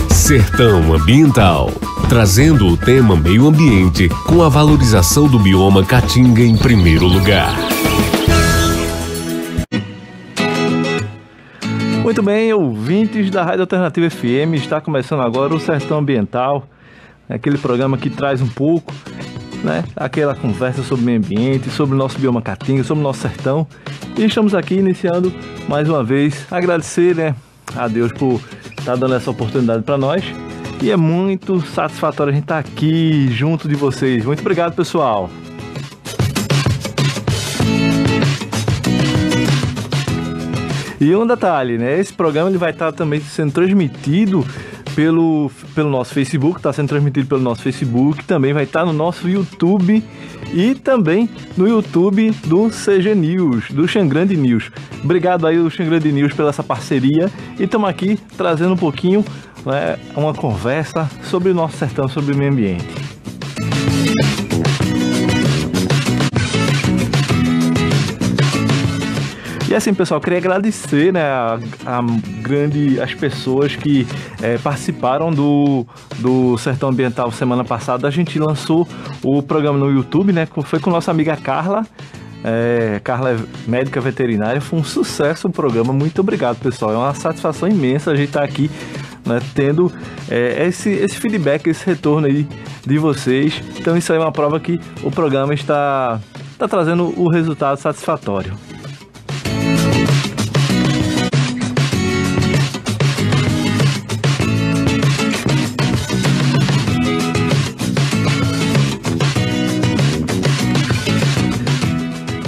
Sertão Ambiental, trazendo o tema meio ambiente com a valorização do bioma Caatinga em primeiro lugar. Muito bem, ouvintes da Rádio Alternativa FM, está começando agora o Sertão Ambiental, aquele programa que traz um pouco, aquela conversa sobre o meio ambiente, sobre o nosso bioma Caatinga, sobre o nosso sertão. E estamos aqui iniciando mais uma vez, agradecer, a Deus por estar dando essa oportunidade para nós. E é muito satisfatório a gente estar aqui junto de vocês. Muito obrigado, pessoal. E um detalhe, esse programa ele vai estar também sendo transmitido pelo nosso Facebook, está sendo transmitido pelo nosso Facebook, também vai estar no nosso YouTube e também no YouTube do CG News, do Xangrande News. Obrigado aí, o Xangrande News, pela essa parceria e estamos aqui trazendo um pouquinho, uma conversa sobre o nosso sertão, sobre o meio ambiente. E assim, pessoal, queria agradecer as pessoas que participaram do Sertão Ambiental semana passada. A gente lançou o programa no YouTube, foi com nossa amiga Carla. Carla é médica veterinária. Foi um sucesso o programa. Muito obrigado, pessoal. É uma satisfação imensa a gente estar aqui, tendo esse feedback, esse retorno aí de vocês. Então isso aí é uma prova que o programa está trazendo o resultado satisfatório.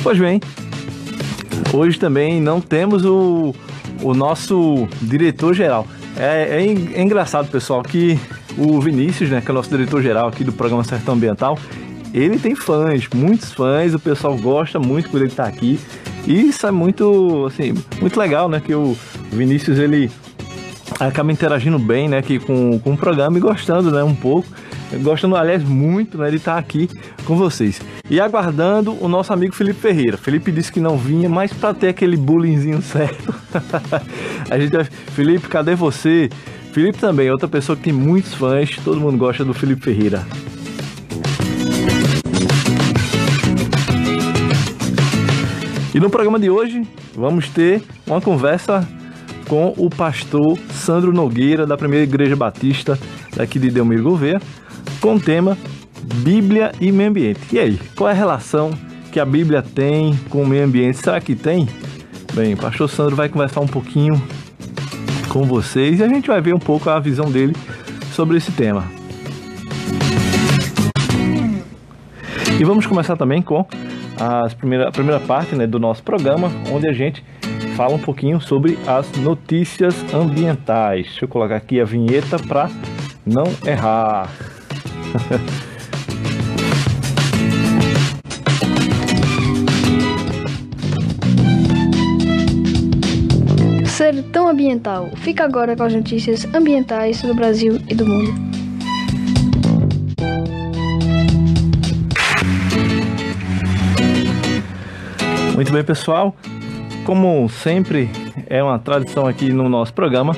Pois bem, hoje também não temos o nosso diretor-geral. É engraçado, pessoal, que o Vinícius, que é o nosso diretor-geral aqui do programa Sertão Ambiental, ele tem fãs, muitos fãs, o pessoal gosta muito quando ele está aqui. E isso é muito legal, que o Vinícius, ele acaba interagindo bem, aqui com o programa e gostando, um pouco. Gostando, aliás, muito, de estar aqui com vocês. E aguardando o nosso amigo Felipe Ferreira. Felipe disse que não vinha, mas para ter aquele bullyingzinho certo. Felipe, cadê você? Felipe também é outra pessoa que tem muitos fãs. Todo mundo gosta do Felipe Ferreira. E no programa de hoje, vamos ter uma conversa com o pastor Sandro Nogueira, da Primeira Igreja Batista, daqui de Delmiro Gouveia, com o tema Bíblia e Meio Ambiente. E aí, qual é a relação que a Bíblia tem com o meio ambiente? Será que tem? Bem, o pastor Sandro vai conversar um pouquinho com vocês e a gente vai ver um pouco a visão dele sobre esse tema. E vamos começar também com a primeira parte do nosso programa, onde a gente fala um pouquinho sobre as notícias ambientais. Deixa eu colocar aqui a vinheta para não errar. Sertão Ambiental. Fica agora com as notícias ambientais do Brasil e do mundo. Muito bem, pessoal. Como sempre é uma tradição aqui no nosso programa,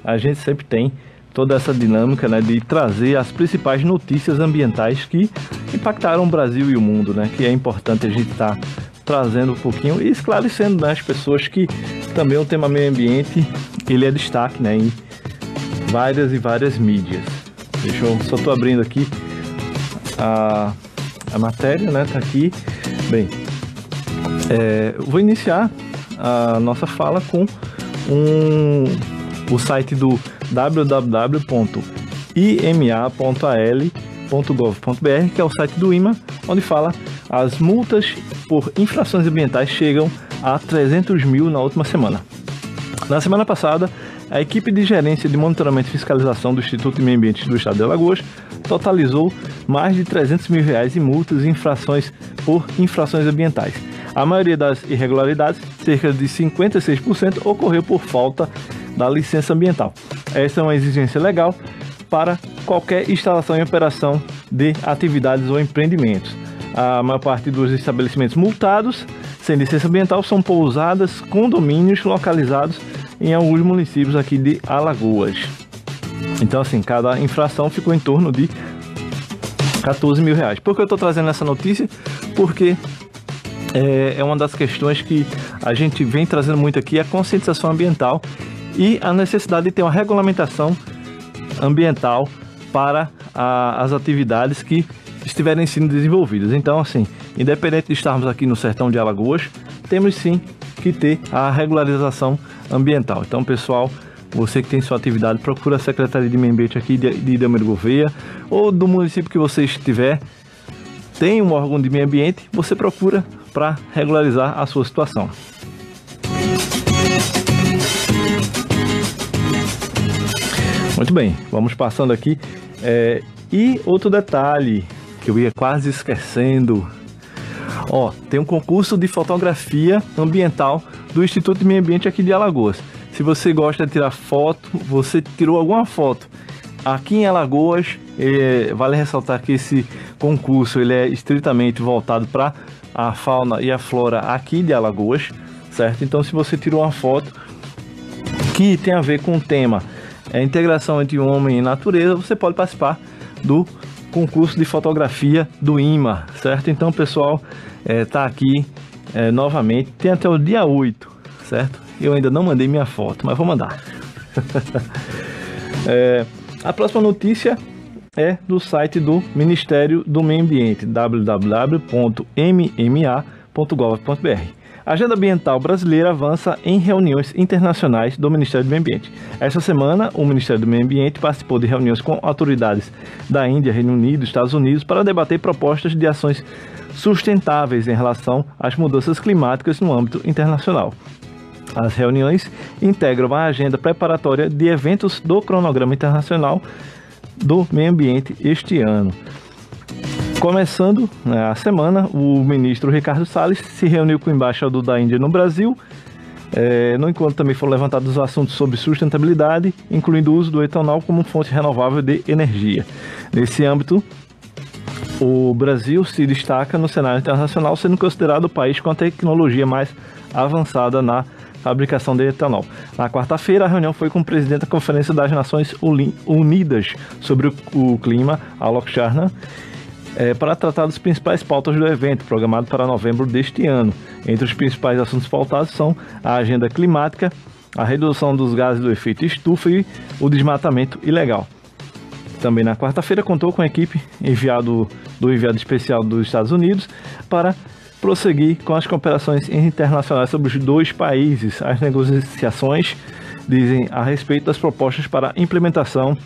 a gente sempre tem toda essa dinâmica de trazer as principais notícias ambientais que impactaram o Brasil e o mundo, que é importante a gente estar trazendo um pouquinho e esclarecendo as pessoas que também o tema meio ambiente ele é destaque em várias e várias mídias. Só estou abrindo aqui a matéria, tá aqui. Bem, vou iniciar a nossa fala com o site do www.ima.al.gov.br, que é o site do IMA, onde fala as multas por infrações ambientais chegam a 300 mil na última semana. Na semana passada, a equipe de gerência de monitoramento e fiscalização do Instituto de Meio Ambiente do Estado de Alagoas totalizou mais de 300 mil reais em multas e infrações por infrações ambientais. A maioria das irregularidades, cerca de 56%, ocorreu por falta da licença ambiental. Essa é uma exigência legal para qualquer instalação e operação de atividades ou empreendimentos. A maior parte dos estabelecimentos multados sem licença ambiental são pousadas, condomínios localizados em alguns municípios aqui de Alagoas. Então assim, cada infração ficou em torno de R$14 mil. Por que eu estou trazendo essa notícia? Porque é uma das questões que a gente vem trazendo muito aqui, a conscientização ambiental e a necessidade de ter uma regulamentação ambiental para as atividades que estiverem sendo desenvolvidas. Então assim, independente de estarmos aqui no sertão de Alagoas, temos sim que ter a regularização ambiental. Então pessoal, você que tem sua atividade, procura a Secretaria de Meio Ambiente aqui de Delmiro Gouveia ou do município que você estiver, tem um órgão de meio ambiente, você procura para regularizar a sua situação. Muito bem, vamos passando aqui. E outro detalhe que eu ia quase esquecendo. Tem um concurso de fotografia ambiental do Instituto de Meio Ambiente aqui de Alagoas. Se você gosta de tirar foto, você tirou alguma foto aqui em Alagoas, vale ressaltar que esse concurso ele é estritamente voltado para a fauna e a flora aqui de Alagoas, certo? Então se você tirou uma foto que tem a ver com o tema integração entre homem e natureza, você pode participar do concurso de fotografia do IMA, certo? Então pessoal, tá aqui novamente, tem até o dia 8, certo? Eu ainda não mandei minha foto, mas vou mandar. A próxima notícia é do site do Ministério do Meio Ambiente, www.mma.gov.br. A agenda ambiental brasileira avança em reuniões internacionais do Ministério do Meio Ambiente. Esta semana, o Ministério do Meio Ambiente participou de reuniões com autoridades da Índia, Reino Unido e Estados Unidos para debater propostas de ações sustentáveis em relação às mudanças climáticas no âmbito internacional. As reuniões integram a agenda preparatória de eventos do cronograma internacional do meio ambiente este ano. Começando a semana, o ministro Ricardo Salles se reuniu com o embaixador da Índia no Brasil, no encontro também foram levantados os assuntos sobre sustentabilidade, incluindo o uso do etanol como fonte renovável de energia. Nesse âmbito, o Brasil se destaca no cenário internacional, sendo considerado o país com a tecnologia mais avançada na fabricação de etanol. Na quarta-feira, a reunião foi com o presidente da Conferência das Nações Unidas sobre o Clima, Alok Sharma, para tratar das principais pautas do evento, programado para novembro deste ano. Entre os principais assuntos pautados são a agenda climática, a redução dos gases do efeito estufa e o desmatamento ilegal. Também na quarta-feira contou com a equipe enviado especial dos Estados Unidos para prosseguir com as cooperações internacionais sobre os dois países. As negociações dizem a respeito das propostas para a implementação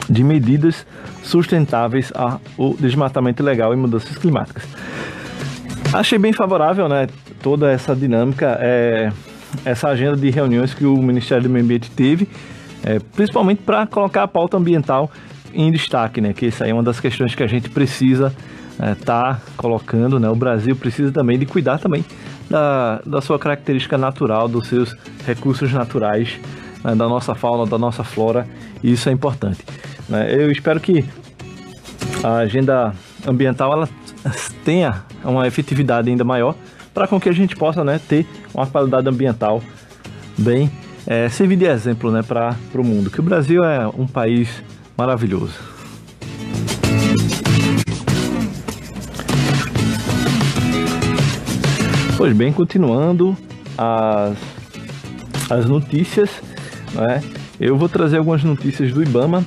de medidas sustentáveis ao desmatamento ilegal e mudanças climáticas. Achei bem favorável, né, toda essa dinâmica, essa agenda de reuniões que o Ministério do Meio Ambiente teve, principalmente para colocar a pauta ambiental em destaque, né, que isso aí é uma das questões que a gente precisa tá colocando, né? O Brasil precisa também de cuidar também da sua característica natural, dos seus recursos naturais, né? Da nossa fauna, da nossa flora, e isso é importante, né? Eu espero que a agenda ambiental ela tenha uma efetividade ainda maior para com que a gente possa, né, ter uma qualidade ambiental bem, servir de exemplo, né, para o mundo, que o Brasil é um país maravilhoso. Pois bem, continuando as notícias, né? Eu vou trazer algumas notícias do IBAMA.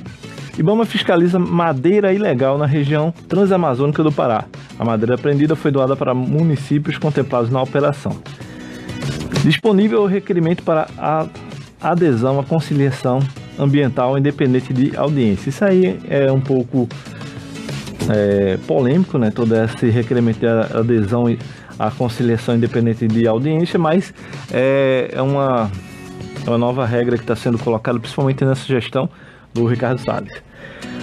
IBAMA fiscaliza madeira ilegal na região transamazônica do Pará. A madeira apreendida foi doada para municípios contemplados na operação. Disponível o requerimento para a adesão à conciliação ambiental independente de audiência. Isso aí é um pouco polêmico, né? Todo esse requerimento de adesão à conciliação independente de audiência, mas é uma nova regra que está sendo colocada principalmente nessa gestão do Ricardo Salles.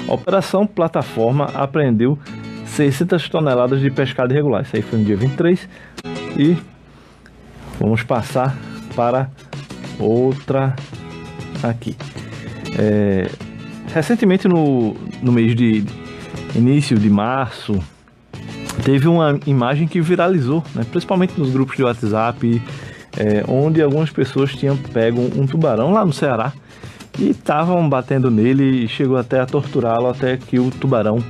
A Operação Plataforma apreendeu 600 toneladas de pescado irregular. Isso aí foi no dia 23. E vamos passar para outra aqui. Recentemente, no mês de início de março, teve uma imagem que viralizou, né, principalmente nos grupos de WhatsApp, onde algumas pessoas tinham pego um tubarão lá no Ceará e estavam batendo nele e chegou até a torturá-lo até que o tubarão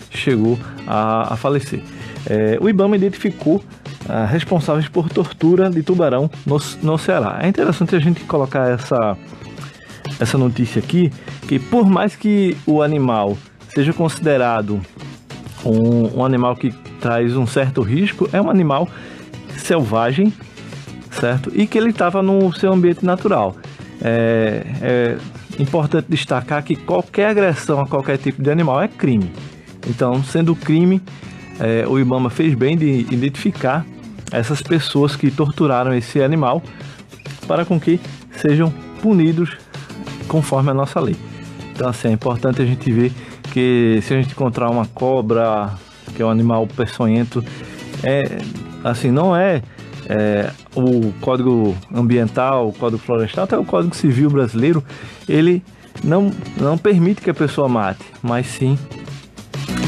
chegou a falecer. O IBAMA identificou responsáveis por tortura de tubarão no Ceará. É interessante a gente colocar essa notícia aqui, que por mais que o animal seja considerado um animal que traz um certo risco, é um animal selvagem, certo? E que ele estava no seu ambiente natural. É importante destacar que qualquer agressão a qualquer tipo de animal é crime. Então, sendo crime, o IBAMA fez bem de identificar essas pessoas que torturaram esse animal para com que sejam punidos conforme a nossa lei. Então, assim, é importante a gente ver que se a gente encontrar uma cobra, que é um animal peçonhento, assim, não o Código Ambiental, o Código Florestal, até o Código Civil brasileiro, ele não permite que a pessoa mate, mas sim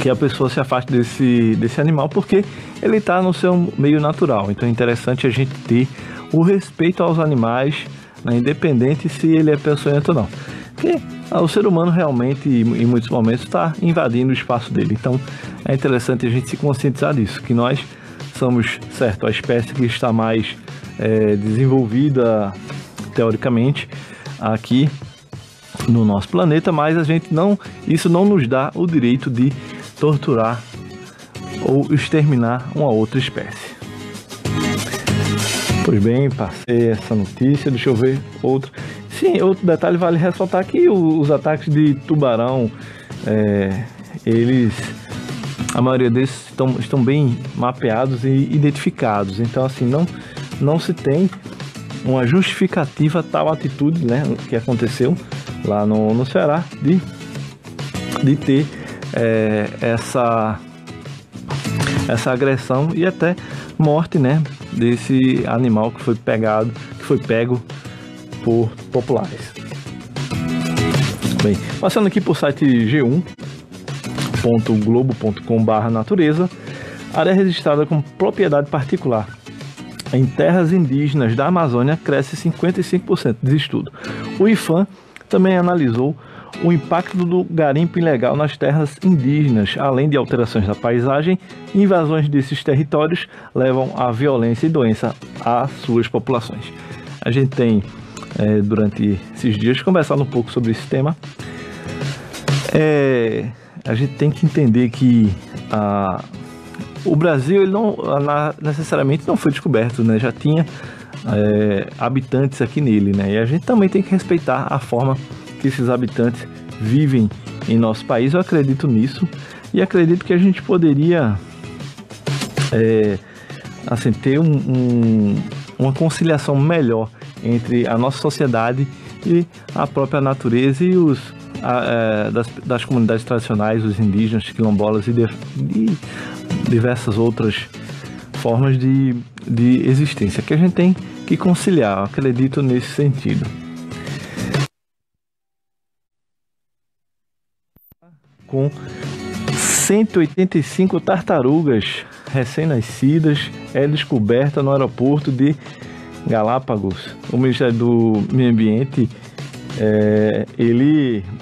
que a pessoa se afaste desse animal, porque ele está no seu meio natural. Então é interessante a gente ter o respeito aos animais, né, independente se ele é peçonhento ou não. Porque o ser humano realmente, em muitos momentos, está invadindo o espaço dele. Então é interessante a gente se conscientizar disso, que nós somos, certo, a espécie que está mais desenvolvida teoricamente aqui no nosso planeta, mas isso não nos dá o direito de torturar ou exterminar uma outra espécie. Pois bem, passei essa notícia, deixa eu ver outra. Sim, outro detalhe vale ressaltar que os ataques de tubarão, a maioria desses estão bem mapeados e identificados. Então, assim, não se tem uma justificativa a tal atitude, né, que aconteceu lá no Ceará, de ter essa agressão e até morte, né, desse animal que foi pego por populares. Bem, passando aqui por site g1.globo.com/natureza, área registrada com propriedade particular em terras indígenas da Amazônia cresce 55%, diz estudo. O IFAM também analisou o impacto do garimpo ilegal nas terras indígenas, além de alterações da paisagem, invasões desses territórios levam à violência e doença às suas populações. A gente tem, durante esses dias, conversado um pouco sobre esse tema. A gente tem que entender que o Brasil ele necessariamente não foi descoberto, né? Já tinha habitantes aqui nele, né? E a gente também tem que respeitar a forma que esses habitantes vivem em nosso país. Eu acredito nisso e acredito que a gente poderia assim, ter uma conciliação melhor entre a nossa sociedade e a própria natureza e das comunidades tradicionais, os indígenas, quilombolas e diversas outras formas de existência que a gente tem que conciliar. Eu acredito nesse sentido. Com 185 tartarugas recém-nascidas é descoberta no aeroporto de Galápagos. O Ministério do Meio Ambiente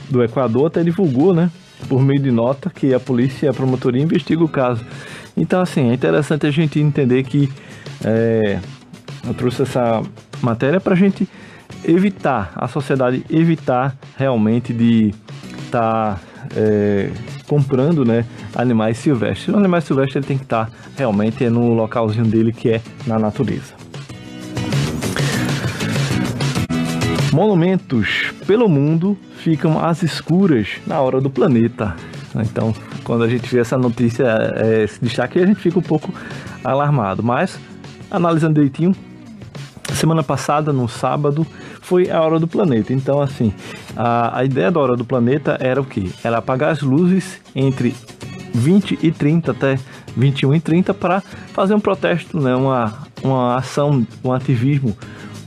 do Equador até divulgou, né, por meio de nota, que a polícia e a promotoria investigam o caso. Então, assim, é interessante a gente entender que eu trouxe essa matéria para a gente evitar, a sociedade evitar realmente de estar comprando, né, animais silvestres. O animal silvestre ele tem que estar realmente no localzinho dele, que é na natureza. Monumentos pelo mundo ficam às escuras na hora do planeta. Então, quando a gente vê essa notícia, esse destaque, a gente fica um pouco alarmado. Mas, analisando direitinho, semana passada, no sábado, foi a Hora do Planeta. Então, assim, a ideia da Hora do Planeta era o quê? Era apagar as luzes entre 20 e 30 até 21 e 30 para fazer um protesto, né? Uma ação, um ativismo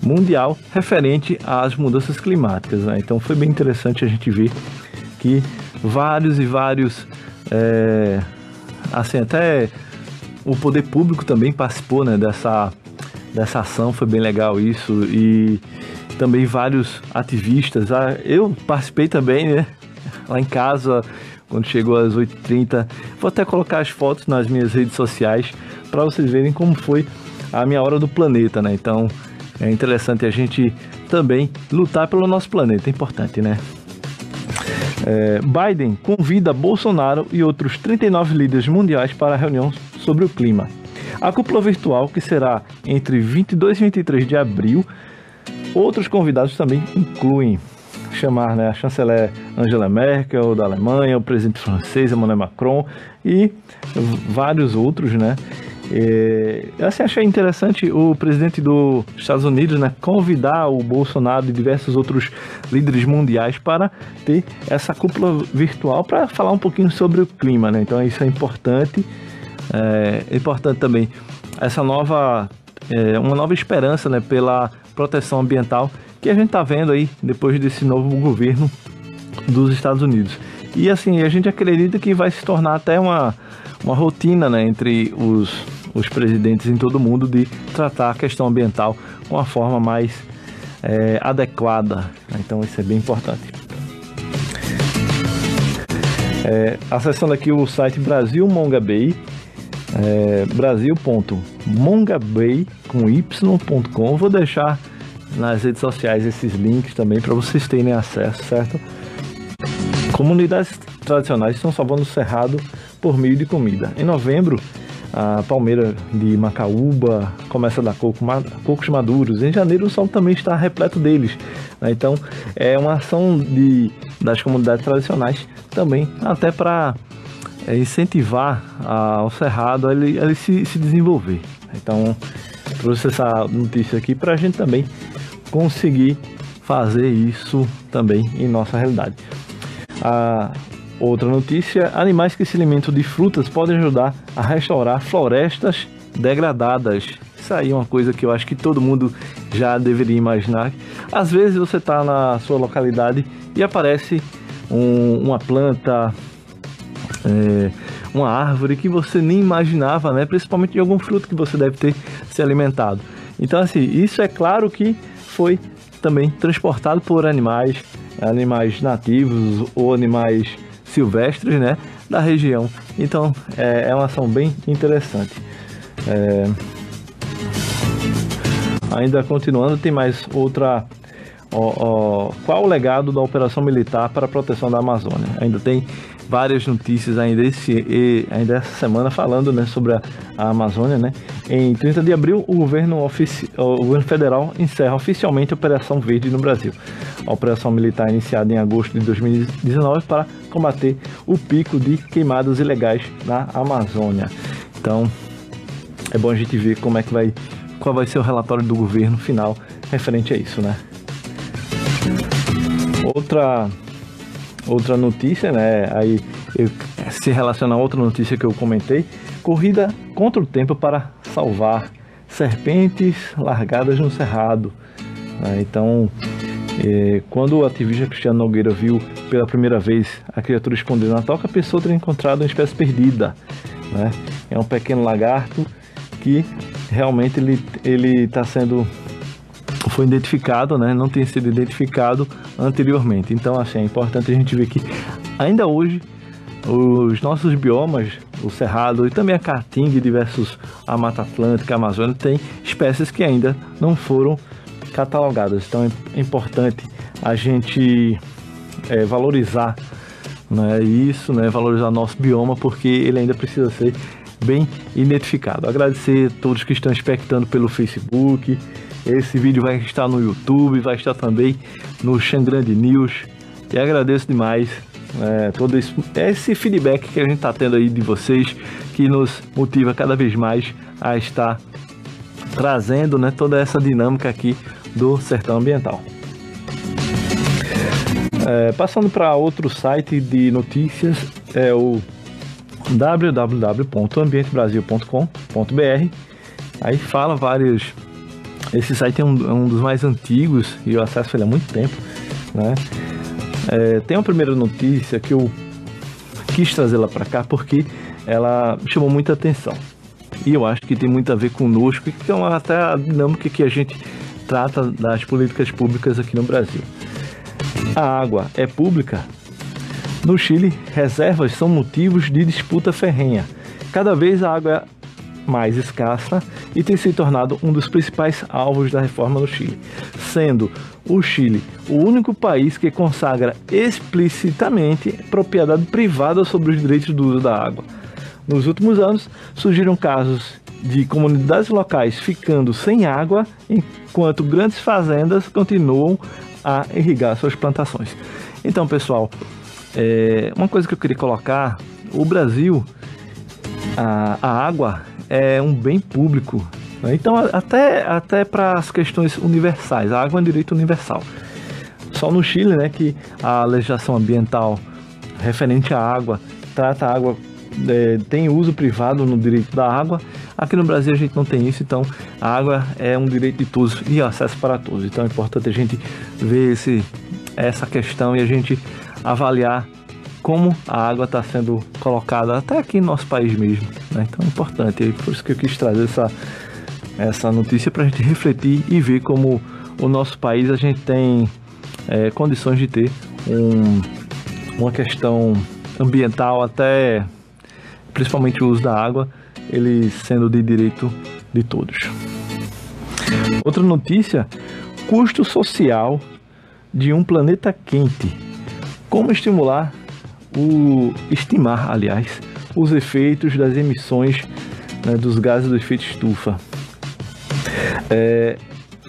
mundial referente às mudanças climáticas, né? Então foi bem interessante a gente ver que vários assim, até o poder público também participou, né, dessa ação, foi bem legal isso, e também vários ativistas. Eu participei também, né, lá em casa, quando chegou às 8h30. Vou até colocar as fotos nas minhas redes sociais para vocês verem como foi a minha hora do planeta, né? Então é interessante a gente também lutar pelo nosso planeta, é importante, né? Biden convida Bolsonaro e outros 39 líderes mundiais para a reunião sobre o clima. A cúpula virtual, que será entre 22 e 23 de abril, outros convidados também incluem a chanceler Angela Merkel da Alemanha, o presidente francês Emmanuel Macron e vários outros, né? Assim, achei interessante o presidente dos Estados Unidos, né, convidar o Bolsonaro e diversos outros líderes mundiais para ter essa cúpula virtual para falar um pouquinho sobre o clima, né? Então isso é importante. É importante também essa uma nova esperança, né, pela proteção ambiental que a gente está vendo aí depois desse novo governo dos Estados Unidos. E assim, a gente acredita que vai se tornar até uma rotina, né, entre os presidentes em todo o mundo de tratar a questão ambiental com a forma mais adequada. Então isso é bem importante. Acessando aqui o site Brasil Mongabay, brasil.mongabay.com. Vou deixar nas redes sociais esses links também para vocês terem acesso, certo? Comunidades tradicionais estão salvando o cerrado por meio de comida. Em novembro, a palmeira de Macaúba começa a dar cocos maduros. Em janeiro, o sol também está repleto deles, né? Então, é uma ação das comunidades tradicionais também, até para incentivar o cerrado a ele se desenvolver. Então, trouxe essa notícia aqui para a gente também conseguir fazer isso também em nossa realidade. Outra notícia: animais que se alimentam de frutas podem ajudar a restaurar florestas degradadas. Isso aí é uma coisa que eu acho que todo mundo já deveria imaginar. Às vezes você está na sua localidade e aparece uma planta, uma árvore que você nem imaginava, né? Principalmente de algum fruto que você deve ter se alimentado. Então assim, isso é claro que foi também transportado por animais nativos ou animais silvestres, né, da região. Então é uma ação bem interessante. Ainda continuando, tem mais outra. Qual o legado da operação militar para a proteção da Amazônia? Ainda tem várias notícias ainda essa semana falando, né, sobre a Amazônia, né? Em 30 de abril, o governo federal encerra oficialmente a Operação Verde no Brasil. A operação militar iniciada em agosto de 2019 para combater o pico de queimadas ilegais na Amazônia. Então, é bom a gente ver qual vai ser o relatório do governo final referente a isso, né? Outra notícia, né? Aí se relaciona a outra notícia que eu comentei: corrida contra o tempo para salvar serpentes largadas no cerrado. Então, quando o ativista Cristiano Nogueira viu pela primeira vez a criatura escondida na toca, pensou ter encontrado uma espécie perdida, né? É um pequeno lagarto que realmente ele foi identificado, né? Não tinha sido identificado anteriormente. Então, assim, é importante a gente ver que ainda hoje os nossos biomas, o cerrado e também a caatinga e a Mata Atlântica, a Amazônia, tem espécies que ainda não foram catalogadas. Então é importante a gente valorizar, né, isso, né, valorizar nosso bioma, porque ele ainda precisa ser bem identificado. Agradecer a todos que estão espectando pelo Facebook. Esse vídeo vai estar no YouTube, vai estar também no Xangrande News. E agradeço demais todo esse feedback que a gente está tendo aí de vocês, que nos motiva cada vez mais a estar trazendo, né, toda essa dinâmica aqui do Sertão Ambiental. Passando para outro site de notícias, é o www.ambientebrasil.com.br. Aí fala vários. Esse site é um dos mais antigos e eu acesso ele há muito tempo, né? Tem uma primeira notícia que eu quis trazer lá para cá porque ela chamou muita atenção. e eu acho que tem muito a ver conosco, e que é até a dinâmica que a gente trata das políticas públicas aqui no Brasil. A água é pública? No Chile, reservas são motivos de disputa ferrenha. Cada vez a água é mais escassa e tem se tornado um dos principais alvos da reforma no Chile, sendo o Chile o único país que consagra explicitamente propriedade privada sobre os direitos do uso da água. Nos últimos anos, surgiram casos de comunidades locais ficando sem água, enquanto grandes fazendas continuam a irrigar suas plantações. Então, pessoal, uma coisa que eu queria colocar: o Brasil, a água é um bem público, né? Então, até para as questões universais, a água é um direito universal. Só no Chile, né, que a legislação ambiental referente à água trata a água, tem uso privado no direito da água. Aqui no Brasil a gente não tem isso, então a água é um direito de todos e acesso para todos. Então é importante a gente ver essa questão e a gente avaliar como a água está sendo colocada até aqui no nosso país mesmo, né? Então é importante, e por isso que eu quis trazer essa notícia para a gente refletir e ver como o nosso país a gente tem condições de ter uma questão ambiental, até principalmente o uso da água, ele sendo de direito de todos. Outra notícia: custo social de um planeta quente. Como estimar os efeitos das emissões, né, dos gases do efeito estufa.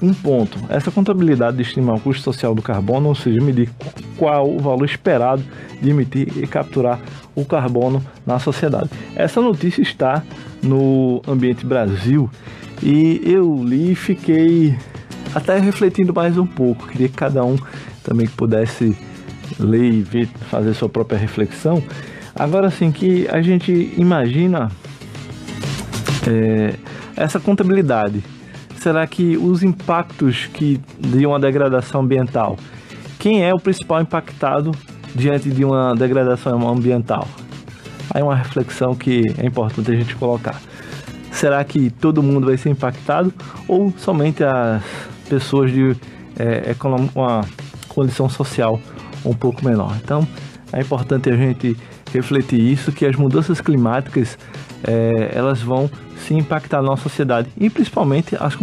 Um ponto: essa contabilidade de estimar o custo social do carbono, ou seja, medir qual o valor esperado de emitir e capturar o carbono na sociedade. Essa notícia está no Ambiente Brasil e eu li e fiquei até refletindo mais um pouco. Queria que cada um também pudesse ler e ver, fazer sua própria reflexão. Agora sim, que a gente imagina essa contabilidade. Será que os impactos de uma degradação ambiental, quem é o principal impactado diante de uma degradação ambiental? Aí uma reflexão que é importante a gente colocar. Será que todo mundo vai ser impactado ou somente as pessoas de uma condição social um pouco menor? Então é importante a gente refletir isso, que as mudanças climáticas elas vão se impactar na nossa sociedade e principalmente as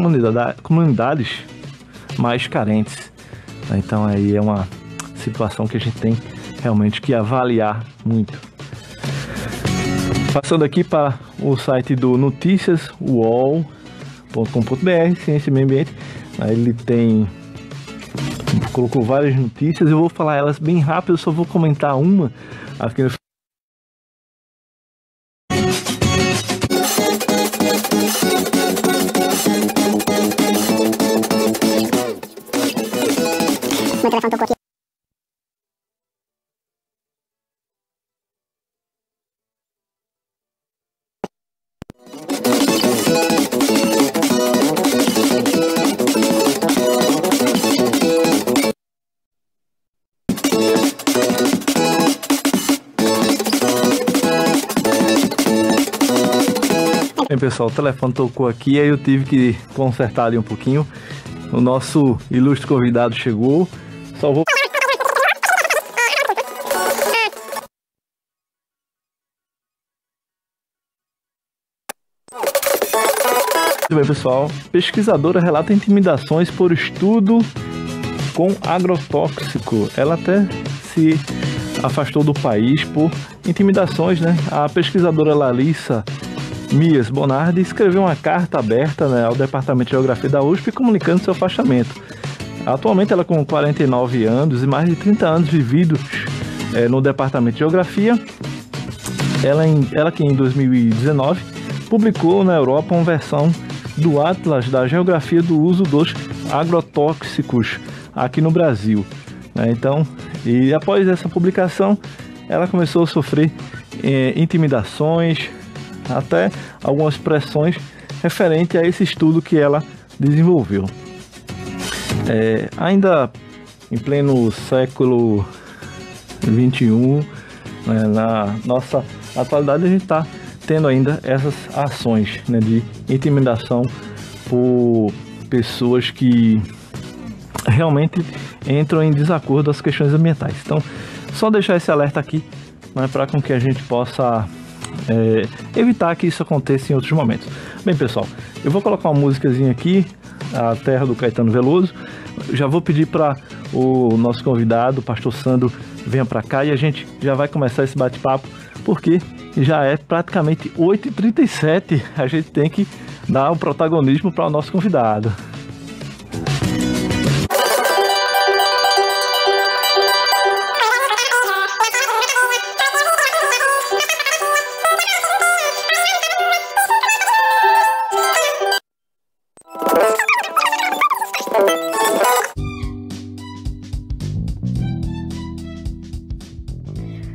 comunidades mais carentes. Então aí é uma situação que a gente tem realmente que avaliar muito. Passando aqui para o site do Notícias UOL.com.br, Ciência e Meio Ambiente. Aí ele colocou várias notícias, eu vou falar elas bem rápido, só vou comentar uma aqui no Bem, pessoal, o telefone tocou aqui, aí eu tive que consertar ali um pouquinho. O nosso ilustre convidado chegou. Só vou... Muito bem, pessoal. Pesquisadora relata intimidações por estudo com agrotóxico. Ela até se afastou do país por intimidações, né? A pesquisadora Larissa Mias Bonardi escreveu uma carta aberta, né, ao Departamento de Geografia da USP comunicando seu afastamento. Atualmente ela com 49 anos e mais de 30 anos vividos no Departamento de Geografia. Ela que em 2019 publicou na Europa uma versão do Atlas da Geografia do Uso dos Agrotóxicos aqui no Brasil. Então, e após essa publicação, ela começou a sofrer intimidações, até algumas pressões referente a esse estudo que ela desenvolveu. Ainda em pleno século XXI, na nossa atualidade, a gente está tendo ainda essas ações, né, de intimidação por pessoas que realmente entram em desacordo com as questões ambientais. Então, só deixar esse alerta aqui, né, para com que a gente possa evitar que isso aconteça em outros momentos. Bem, pessoal, eu vou colocar uma musicazinha aqui, A Terra, do Caetano Veloso. Já vou pedir para o nosso convidado, o pastor Sandro, venha para cá e a gente já vai começar esse bate-papo, porque já é praticamente 8h37, a gente tem que dar o protagonismo para o nosso convidado.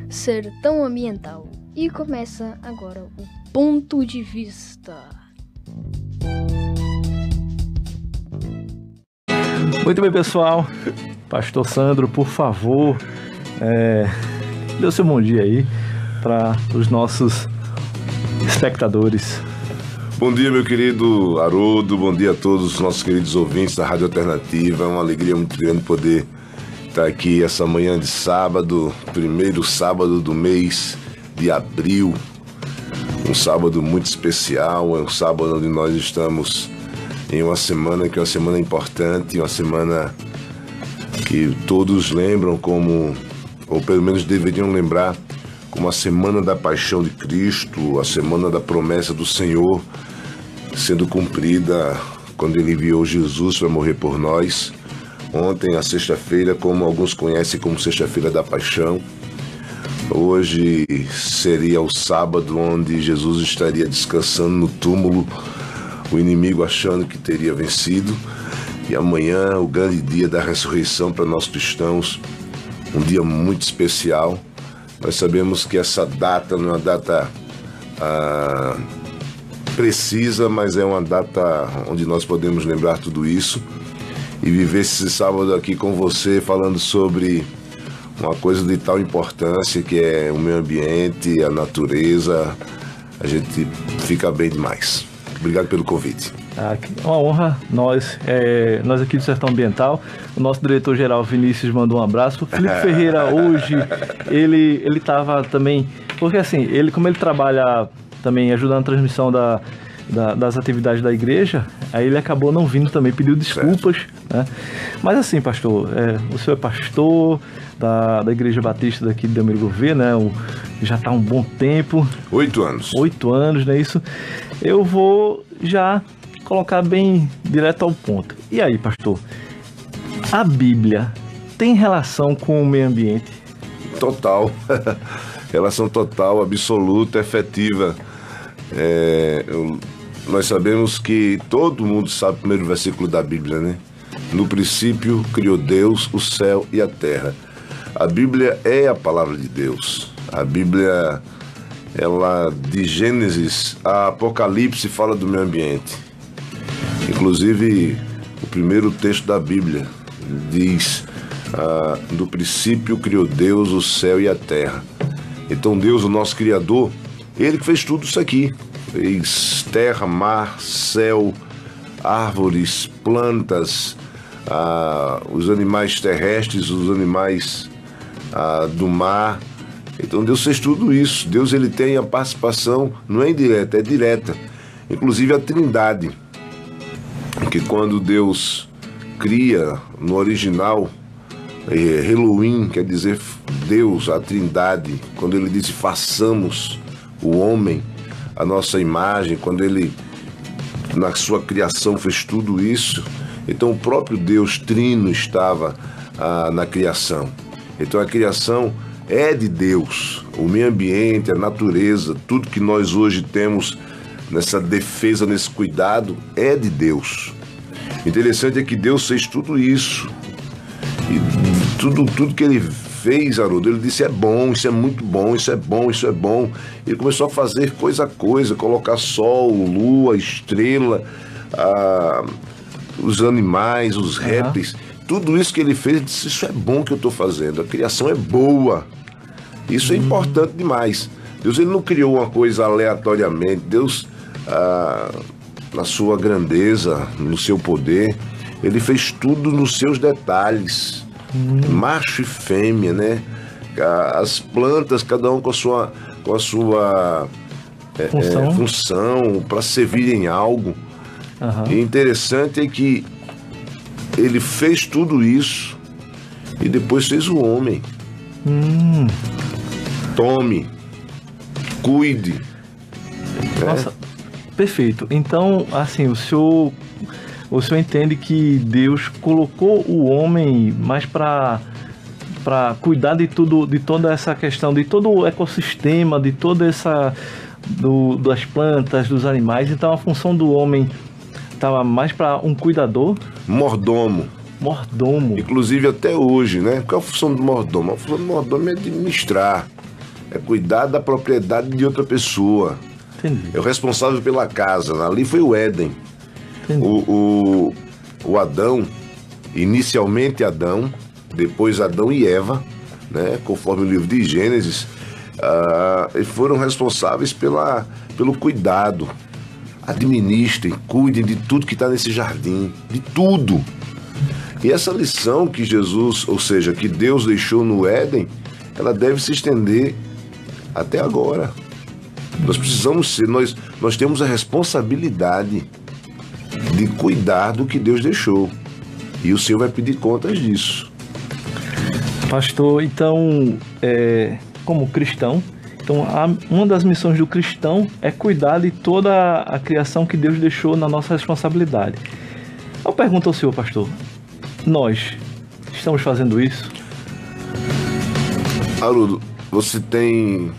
Sertão Ambiental. E começa agora o Ponto de Vista. Muito bem, pessoal. Pastor Sandro, por favor, dê o seu bom dia aí para os nossos espectadores. Bom dia, meu querido Haroldo, bom dia a todos os nossos queridos ouvintes da Rádio Alternativa. É uma alegria muito grande poder estar aqui essa manhã de sábado, primeiro sábado do mês de abril. Um sábado muito especial, é um sábado onde nós estamos em uma semana que é uma semana importante, uma semana que todos lembram como, ou pelo menos deveriam lembrar, como a semana da paixão de Cristo, a semana da promessa do Senhor sendo cumprida quando ele enviou Jesus para morrer por nós. Ontem, a sexta-feira, como alguns conhecem como sexta-feira da paixão. Hoje seria o sábado onde Jesus estaria descansando no túmulo, o inimigo achando que teria vencido. E amanhã, o grande dia da ressurreição para nós cristãos, um dia muito especial. Nós sabemos que essa data não é uma data precisa, mas é uma data onde nós podemos lembrar tudo isso e viver esse sábado aqui com você, falando sobre uma coisa de tal importância que é o meio ambiente, a natureza. A gente fica bem demais. Obrigado pelo convite. É uma honra, nós aqui do Sertão Ambiental. O nosso diretor-geral Vinícius mandou um abraço. O Felipe Ferreira hoje, ele estava também, porque assim, como ele trabalha também ajudando a transmissão das atividades da igreja, aí ele acabou não vindo também, pediu desculpas, né? Mas assim, pastor, o senhor é pastor da Igreja Batista daqui de Delmiro Gouveia, né? Já está há um bom tempo. 8 anos. 8 anos, não é isso? Eu vou já colocar bem direto ao ponto. E aí, pastor, a Bíblia tem relação com o meio ambiente? Total. Relação total, absoluta, efetiva. Nós sabemos que todo mundo sabe o primeiro versículo da Bíblia, né? No princípio criou Deus o céu e a terra. A Bíblia é a palavra de Deus. A Bíblia, ela, de Gênesis a Apocalipse, fala do meio ambiente. Inclusive, o primeiro texto da Bíblia diz: no princípio criou Deus o céu e a terra. Então Deus, o nosso Criador, Ele que fez tudo isso aqui. Fez terra, mar, céu, árvores, plantas, os animais terrestres, os animais do mar. Então Deus fez tudo isso. Deus, ele tem a participação, não é indireta, é direta. Inclusive a Trindade, que quando Deus cria no original, Elohim quer dizer Deus, a Trindade, quando ele disse façamos o homem a nossa imagem, quando ele na sua criação fez tudo isso, então o próprio Deus Trino estava na criação. Então a criação é de Deus, o meio ambiente, a natureza, tudo que nós hoje temos nessa defesa, nesse cuidado, é de Deus. Interessante é que Deus fez tudo isso. E tudo que ele fez, Haroldo, ele disse: é bom, isso é muito bom, isso é bom, isso é bom. Ele começou a fazer coisa a coisa, colocar sol, lua, estrela, os animais, os répteis. Tudo isso que ele fez, ele disse: isso é bom que eu estou fazendo, a criação é boa. Isso é importante demais. Deus ele não criou uma coisa aleatoriamente. Deus, na sua grandeza, no seu poder, ele fez tudo nos seus detalhes. Macho e fêmea, né? As plantas, cada um com a sua função para servir em algo. E interessante é que ele fez tudo isso e depois fez o homem. Tome, cuide. Nossa, perfeito. Então, assim, o senhor entende que Deus colocou o homem mais para cuidar de tudo, de toda essa questão, de todo o ecossistema, de toda essa das plantas, dos animais. Então a função do homem estava mais para um cuidador? Mordomo. Inclusive até hoje, né? Qual é a função do mordomo? A função do mordomo é administrar, é cuidar da propriedade de outra pessoa. Entendi. É o responsável pela casa. Ali foi o Éden. O Adão, inicialmente Adão, depois Adão e Eva, né, conforme o livro de Gênesis, eles foram responsáveis pelo cuidado. Administrem, cuidem de tudo que está nesse jardim, de tudo. E essa lição que Jesus, ou seja, que Deus deixou no Éden, ela deve se estender até agora. Nós precisamos ser, nós temos a responsabilidade de cuidar do que Deus deixou. E o Senhor vai pedir contas disso. Pastor, então, como cristão, então uma das missões do cristão é cuidar de toda a criação que Deus deixou na nossa responsabilidade. Eu pergunto ao senhor, pastor, nós estamos fazendo isso? Haroldo, você tem...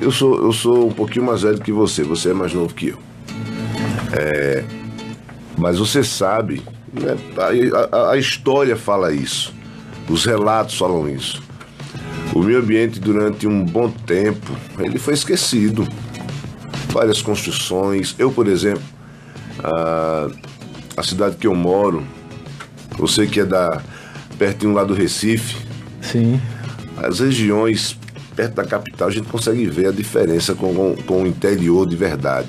Eu sou um pouquinho mais velho que você é mais novo que eu. Mas você sabe, né, a história fala isso, os relatos falam isso. O meio ambiente, durante um bom tempo, ele foi esquecido. Várias construções. Eu, por exemplo, a cidade que eu moro, você que é pertinho lá do Recife. Sim. As regiões perto da capital, a gente consegue ver a diferença com o interior de verdade.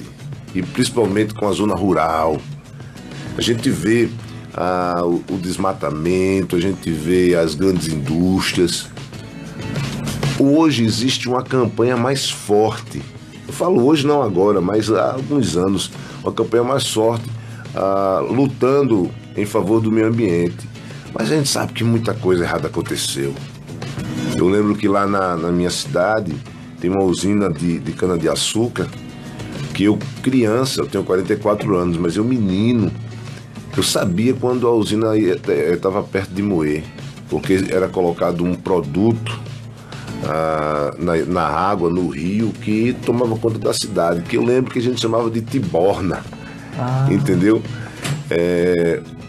E principalmente com a zona rural. A gente vê o desmatamento, a gente vê as grandes indústrias. Hoje existe uma campanha mais forte. Eu falo hoje, não agora, mas há alguns anos. Uma campanha mais forte, lutando em favor do meio ambiente. Mas a gente sabe que muita coisa errada aconteceu. Eu lembro que lá na minha cidade tem uma usina de cana-de-açúcar que eu, criança, eu tenho 44 anos, mas eu menino, eu sabia quando a usina estava perto de moer, porque era colocado um produto na água, no rio, que tomava conta da cidade, que eu lembro que a gente chamava de tiborna, entendeu?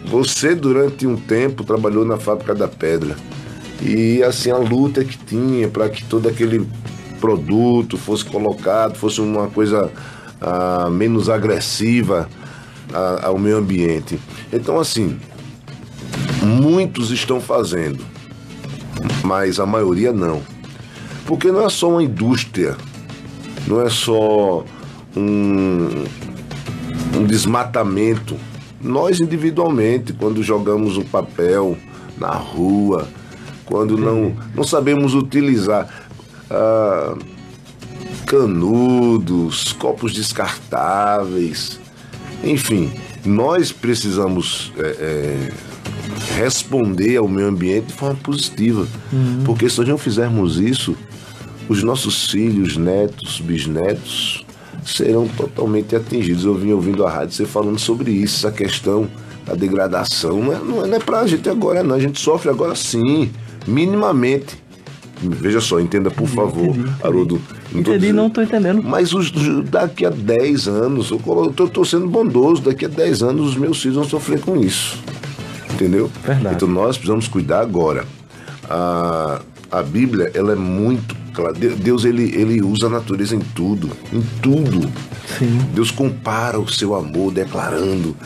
Você durante um tempo trabalhou na fábrica da pedra, e assim a luta que tinha para que todo aquele produto fosse colocado, fosse uma coisa menos agressiva ao meio ambiente. Então, assim, muitos estão fazendo, mas a maioria não. Porque não é só uma indústria, não é só um desmatamento. Nós, individualmente, quando jogamos o papel na rua, quando não sabemos utilizar canudos, copos descartáveis, enfim, nós precisamos responder ao meio ambiente de forma positiva, porque se nós não fizermos isso, os nossos filhos, netos, bisnetos serão totalmente atingidos. Eu vim ouvindo a rádio você falando sobre isso, essa questão da degradação. Não é pra gente agora, não. A gente sofre agora sim, minimamente. Veja só, entenda por favor, Haroldo. Não estou entendendo. Mas daqui a 10 anos, eu estou sendo bondoso, daqui a 10 anos os meus filhos vão sofrer com isso. Entendeu? Verdade. Então nós precisamos cuidar agora. A Bíblia, ela é muito clara. Deus, ele usa a natureza em tudo. Em tudo. Sim. Deus compara o seu amor, declarando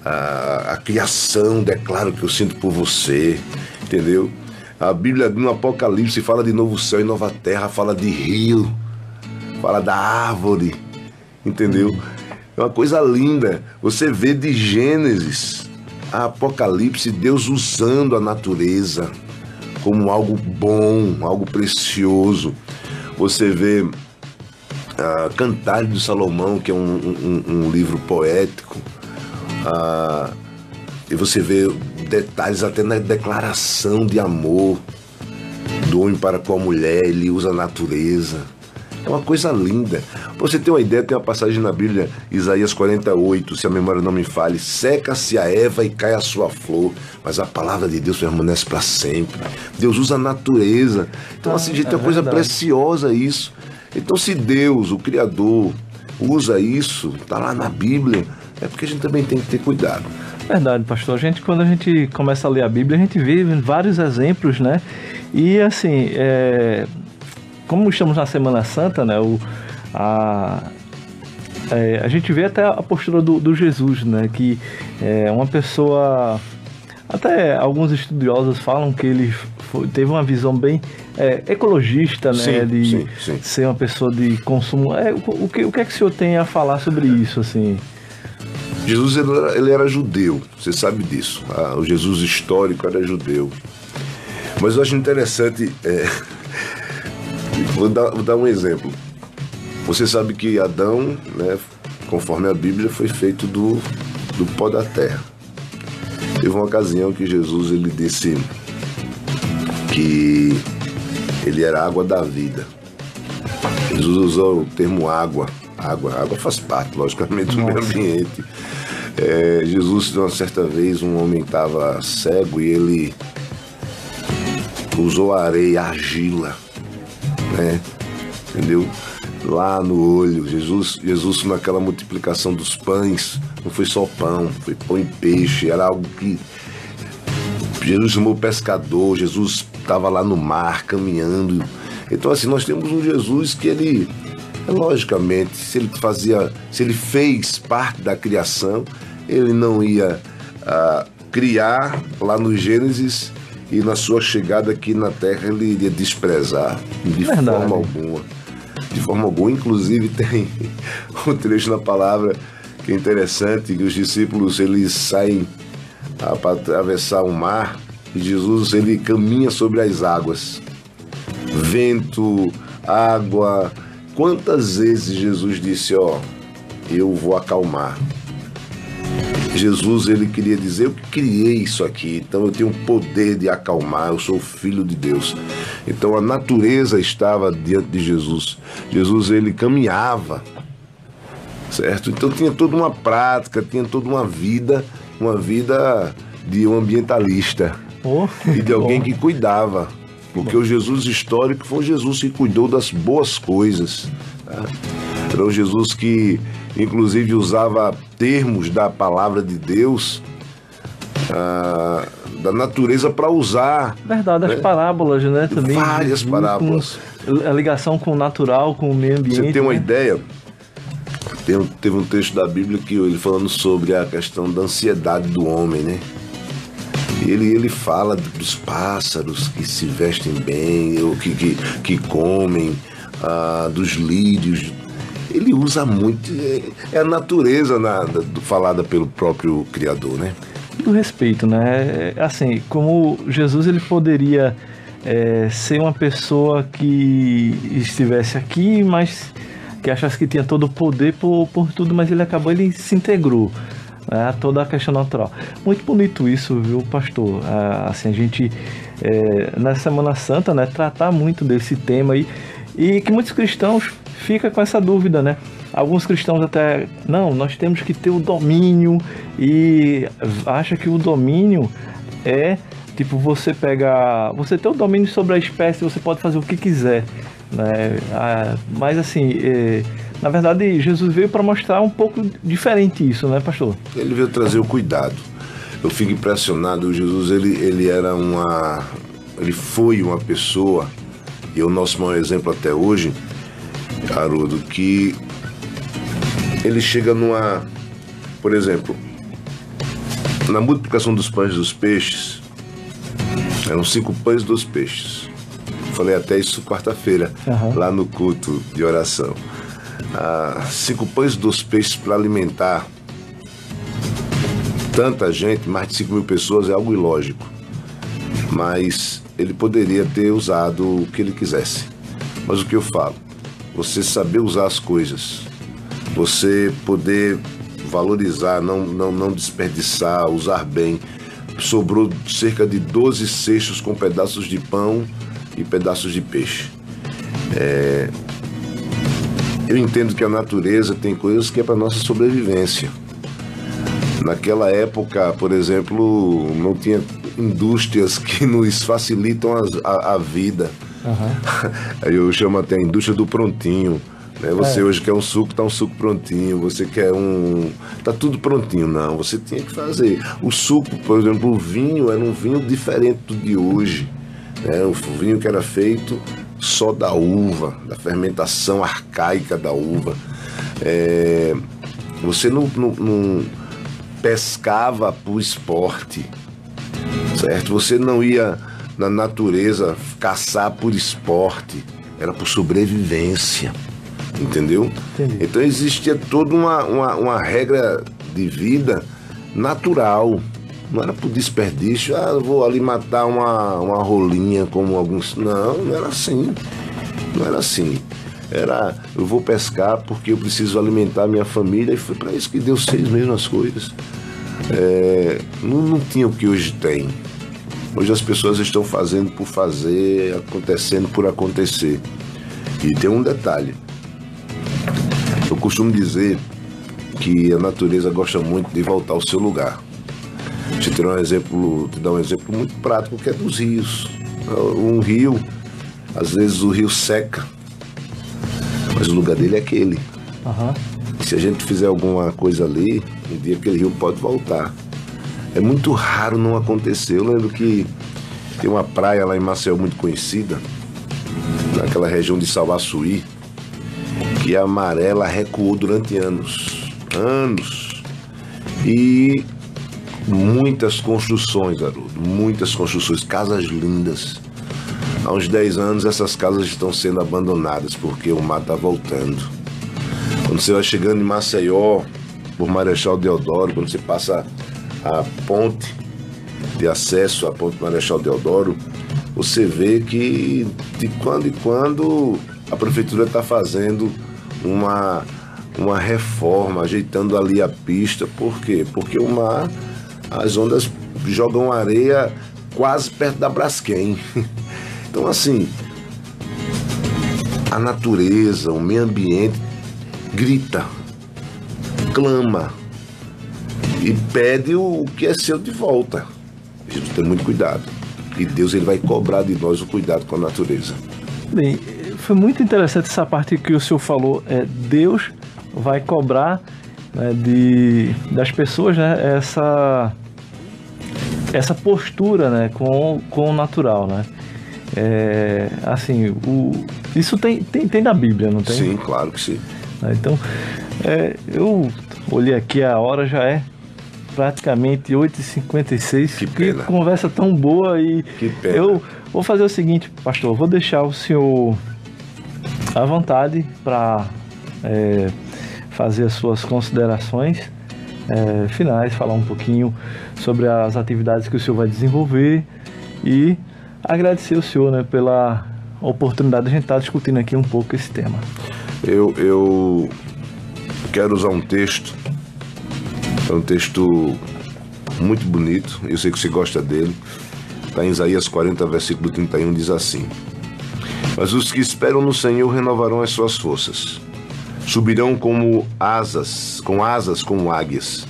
a criação, declara o que eu sinto por você. Entendeu? A Bíblia, no Apocalipse, fala de novo céu e nova terra, fala de rio fala da árvore, entendeu? É uma coisa linda. Você vê de Gênesis a Apocalipse, Deus usando a natureza como algo bom, algo precioso. Você vê Cantares de Salomão, que é um livro poético, e você vê detalhes até na declaração de amor do homem para com a mulher, ele usa a natureza. É uma coisa linda. Pra você ter uma ideia, tem uma passagem na Bíblia, Isaías 48, se a memória não me falhe: seca-se a erva e cai a sua flor, mas a palavra de Deus permanece para sempre. Deus usa a natureza. Então, assim, gente, é uma coisa preciosa isso. Então, se Deus, o Criador, usa isso, tá lá na Bíblia, é porque a gente também tem que ter cuidado. Verdade, pastor. Quando a gente começa a ler a Bíblia, a gente vê vários exemplos, né? E assim, como estamos na Semana Santa, né? A gente vê até a postura do Jesus, né? Que é uma pessoa... Até alguns estudiosos falam que ele teve uma visão bem ecologista, né? Sim. Ser uma pessoa de consumo. O que é que o senhor tem a falar sobre isso, assim? Jesus, ele era judeu, você sabe disso. O Jesus histórico era judeu. Mas eu acho interessante, vou dar um exemplo. Você sabe que Adão, né, conforme a Bíblia, foi feito do pó da terra. Teve uma ocasião que Jesus, ele disse que ele era a água da vida. Jesus usou o termo água. Água faz parte, logicamente, do meio ambiente. Jesus, uma certa vez, um homem estava cego e ele usou a areia, a argila, né? Entendeu? Lá no olho. Jesus, naquela multiplicação dos pães, não foi só pão, foi pão e peixe, era algo que... Jesus chamou pescador, Jesus estava lá no mar, caminhando. Então, assim, nós temos um Jesus que ele... Logicamente, se ele fez parte da criação, ele não ia criar lá no Gênesis e na sua chegada aqui na Terra ele iria desprezar de forma alguma. De forma alguma. Inclusive tem um trecho na palavra que é interessante, que os discípulos eles saem para atravessar o mar e Jesus ele caminha sobre as águas. Vento, água... Quantas vezes Jesus disse, eu vou acalmar. Jesus, ele queria dizer, eu criei isso aqui, então eu tenho o poder de acalmar, eu sou o Filho de Deus. Então a natureza estava diante de Jesus. Jesus, ele caminhava, certo? Então tinha toda uma prática, tinha toda uma vida de um ambientalista e de alguém que cuidava. Porque o Jesus histórico foi um Jesus que cuidou das boas coisas. Tá? Era um Jesus que, inclusive, usava termos da palavra de Deus, da natureza para usar. Verdade, as parábolas, né? Também. Várias parábolas. A ligação com o natural, com o meio ambiente. Você tem uma ideia? Teve um texto da Bíblia que ele falando sobre a questão da ansiedade do homem, né? Ele fala dos pássaros que se vestem bem, ou que comem, dos lírios. Ele usa muito, é a natureza falada pelo próprio Criador, né? Do respeito, né? Assim, como Jesus ele poderia ser uma pessoa que estivesse aqui, mas que achasse que tinha todo o poder por tudo, mas ele se integrou. Toda a questão natural. Muito bonito isso, viu, pastor? Assim, a gente, na Semana Santa, né, tratar muito desse tema aí, e que muitos cristãos ficam com essa dúvida, né? Alguns cristãos até, não, nós temos que ter o domínio, e acha que o domínio é, tipo, você ter o domínio sobre a espécie, você pode fazer o que quiser, né? Mas assim... Na verdade, Jesus veio para mostrar um pouco diferente isso, né, pastor? Ele veio trazer o cuidado. Eu fico impressionado. Jesus, ele foi uma pessoa, e é o nosso maior exemplo até hoje, Haroldo, que ele chega por exemplo, na multiplicação dos pães e dos peixes, eram 5 pães e 2 peixes. falei até isso quarta-feira, lá no culto de oração. 5 pães e 2 peixes para alimentar tanta gente, mais de 5.000 pessoas, é algo ilógico. Mas ele poderia ter usado o que ele quisesse. Mas o que eu falo? Você saber usar as coisas, você poder valorizar, não desperdiçar, usar bem. Sobrou cerca de 12 cestos com pedaços de pão e pedaços de peixe. Eu entendo que a natureza tem coisas que é para nossa sobrevivência. Naquela época, por exemplo, não tinha indústrias que nos facilitam a vida. Eu chamo até a indústria do prontinho. Né? Você hoje quer um suco, tá um suco prontinho. Você quer tá tudo prontinho. Não, você tinha que fazer. O suco, por exemplo, o vinho era um vinho diferente do de hoje. Né? O vinho que era feito só da uva, da fermentação arcaica da uva. Você não pescava por esporte, certo? Você não ia na natureza caçar por esporte, era por sobrevivência, entendeu? Entendi. Então existia toda uma regra de vida natural, não era por desperdício. Eu vou ali matar uma rolinha como alguns. Não era assim. Não era assim. Eu vou pescar porque eu preciso alimentar minha família, e foi para isso que Deus fez mesmo as coisas. Não tinha o que hoje tem. Hoje as pessoas estão fazendo por fazer, acontecendo por acontecer. E tem um detalhe. Eu costumo dizer que a natureza gosta muito de voltar ao seu lugar. Deixa eu te dar um exemplo muito prático, que é dos rios. Um rio, às vezes o rio seca, mas o lugar dele é aquele. Se a gente fizer alguma coisa ali, um dia aquele rio pode voltar. É muito raro não acontecer. Eu lembro que tem uma praia lá em Maceió muito conhecida, naquela região de Salvaçuí, que a maré recuou durante anos. E muitas construções, Haroldo, muitas construções, casas lindas. Há uns 10 anos essas casas estão sendo abandonadas porque o mar está voltando. Quando você vai chegando em Maceió, por Marechal Deodoro, quando você passa a ponte de acesso à ponte Marechal Deodoro, você vê que de quando em quando a prefeitura está fazendo uma reforma, ajeitando ali a pista. Por quê? Porque o mar, as ondas jogam areia quase perto da Braskem. Então, assim, a natureza, o meio ambiente grita, clama e pede o que é seu de volta. A gente tem muito cuidado. E Deus, ele vai cobrar de nós o cuidado com a natureza. Bem, foi muito interessante essa parte que o senhor falou. Deus vai cobrar, né, das pessoas, né, essa postura, né, com o natural, né? Assim, isso tem na Bíblia, não tem? Sim, claro que sim. Então, eu olhei aqui, a hora já é praticamente 8h56. Que pena. Que conversa tão boa. E que pena. Eu vou fazer o seguinte, pastor, vou deixar o senhor à vontade para fazer as suas considerações finais, falar um pouquinho sobre as atividades que o senhor vai desenvolver e agradecer o senhor, né, pela oportunidade de a gente estar discutindo aqui um pouco esse tema. Eu quero usar um texto. É um texto muito bonito, eu sei que você gosta dele. Está em Isaías 40, versículo 31, diz assim: mas os que esperam no Senhor renovarão as suas forças. Subirão com asas como águias.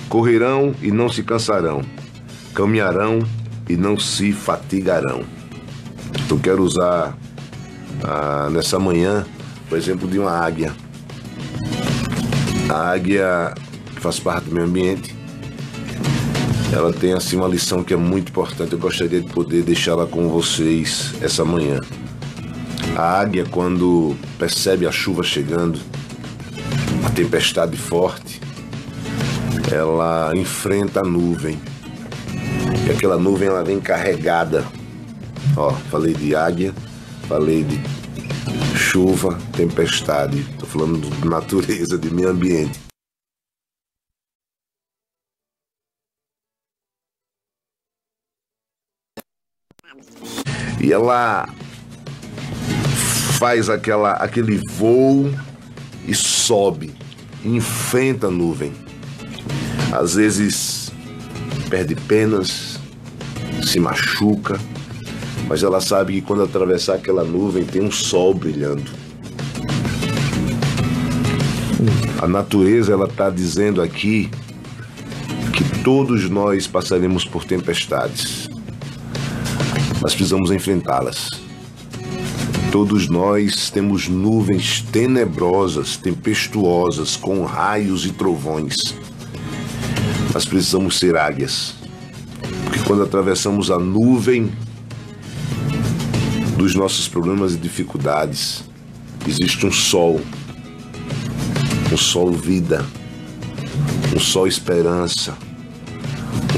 Correrão e não se cansarão. Caminharão e não se fatigarão. Eu quero usar nessa manhã o exemplo de uma águia. A águia faz parte do meio ambiente. Ela tem assim uma lição que é muito importante. Eu gostaria de poder deixá-la com vocês essa manhã. A águia, quando percebe a chuva chegando, a tempestade forte, ela enfrenta a nuvem. E aquela nuvem, ela vem carregada. Falei de águia, falei de chuva, tempestade, estou falando de natureza, de meio ambiente. E ela faz aquele voo e sobe, enfrenta a nuvem. Às vezes perde penas, se machuca, mas ela sabe que quando atravessar aquela nuvem tem um sol brilhando. A natureza, ela está dizendo aqui que todos nós passaremos por tempestades. Nós precisamos enfrentá-las. Todos nós temos nuvens tenebrosas, tempestuosas, com raios e trovões. Nós precisamos ser águias, porque quando atravessamos a nuvem dos nossos problemas e dificuldades, existe um sol vida, um sol esperança,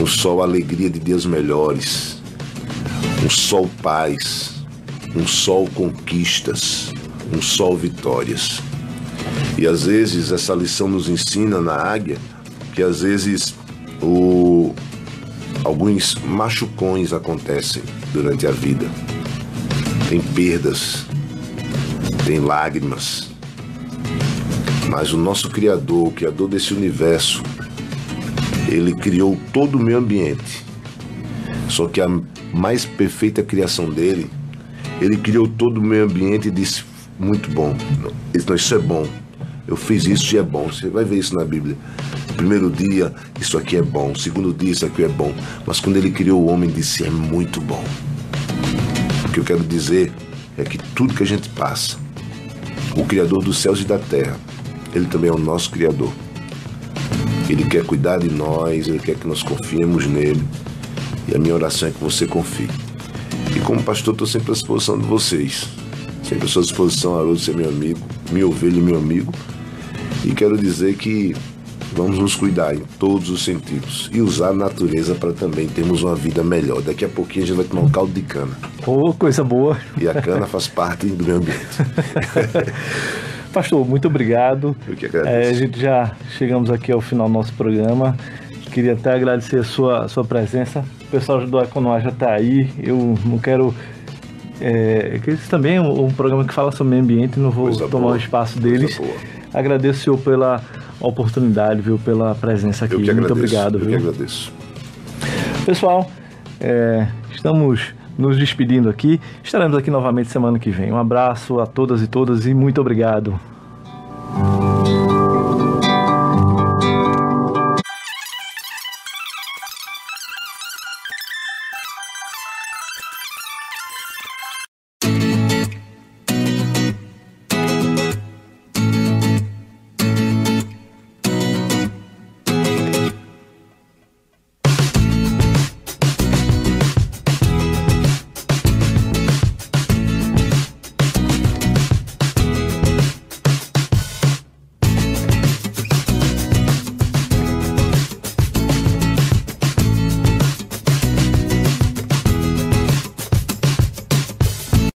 um sol alegria de dias melhores, um sol paz, um sol conquistas, um sol vitórias. E às vezes essa lição nos ensina na águia que às vezes alguns machucões acontecem durante a vida. Tem perdas, tem lágrimas, mas o nosso Criador, o Criador desse universo, ele criou todo o meio ambiente. Só que a mais perfeita criação dele, ele criou todo o meio ambiente e disse: muito bom, isso é bom, eu fiz isso e é bom. Você vai ver isso na Bíblia. Primeiro dia, isso aqui é bom. Segundo dia, isso aqui é bom. Mas quando ele criou o homem, disse: é muito bom. O que eu quero dizer é que tudo que a gente passa, o Criador dos céus e da terra, ele também é o nosso Criador. Ele quer cuidar de nós, ele quer que nós confiemos nele. E a minha oração é que você confie. E como pastor, estou sempre à disposição de vocês. Sempre à sua disposição, Haroldo, ser meu amigo, minha ovelha e meu amigo. E quero dizer que vamos nos cuidar em todos os sentidos e usar a natureza para também termos uma vida melhor. Daqui a pouquinho a gente vai tomar um caldo de cana. Oh, coisa boa. E a cana faz parte do meio ambiente. Pastor, muito obrigado. Eu que agradeço. A gente já chegamos aqui ao final do nosso programa. Queria até agradecer a sua presença. O pessoal do Econoar já está aí. Eu não quero... que esse também é um programa que fala sobre meio ambiente, não vou tomar o espaço deles. Agradeço, senhor, pela oportunidade, viu, pela presença aqui. Muito obrigado. Eu que agradeço. Pessoal, estamos nos despedindo aqui. Estaremos aqui novamente semana que vem. Um abraço a todas e todas e muito obrigado.